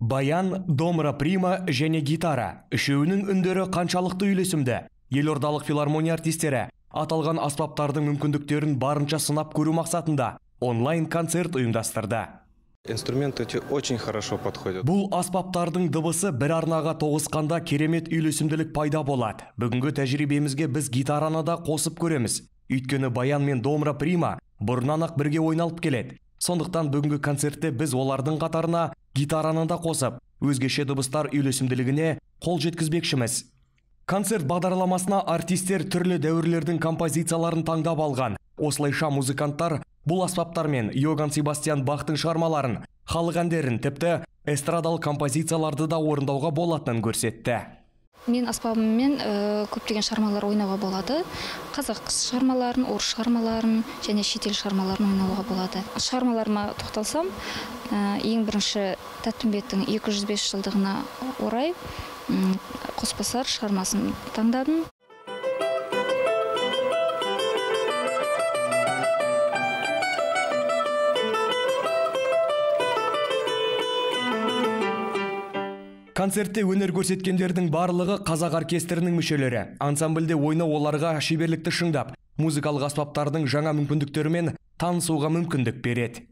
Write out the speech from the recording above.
Баян, домра прима және гитара. Үшеуінің үндері қаншалықты үйлесімді. Елордалық филармония артистері аталған аспаптардың мүмкіндіктерін барынша сынап көру мақсатында онлайн концерт ұйымдастырды. Инструменты очень хорошо подходят. Бұл аспаптардың дыбысы бір арнаға тоғысқанда керемет үйлесімділік пайда болады. Бүгінгі тәжірибемізге біз гитараны да қосып көреміз. Өйткені Баян мен домра прима бұрыннан-ақ бірге ойналып келеді. Сондықтан бүгінгі концертте біз олардың қатарына гитараны да қосып, өзгеше дыбыстар үйлесімділігіне қол жеткізбекшіміз. Концерт бағдарламасына артистер түрлі дәуірлердің композицияларын таңдап алған. Осылайша музыканттар бұл аспаптармен Йоганн Себастьян Бахтың шығармаларын, халық әндерін, тіпті эстрадалық композицияларды да орындауға болатынын көрсетті. Мен аспабыммен көптеген шығармалар ойнауға болады. Қазақ шығармаларын, орыс шығармаларын және шетел шығармаларын ойнауға болады. Шығармаларыма тоқталсам, ең бірінші Тәттімбеттің 205 жылдығына орай Қосбасар шығармасын таңдадым. Концертте өнер көрсеткендердің барлығы қазақ оркестрінің мүшелері. Ансамбльде ойнау оларға шеберлікті шыңдап, музыкалық аспаптардың жаңа мүмкіндіктерімен танысуға мүмкіндік береді.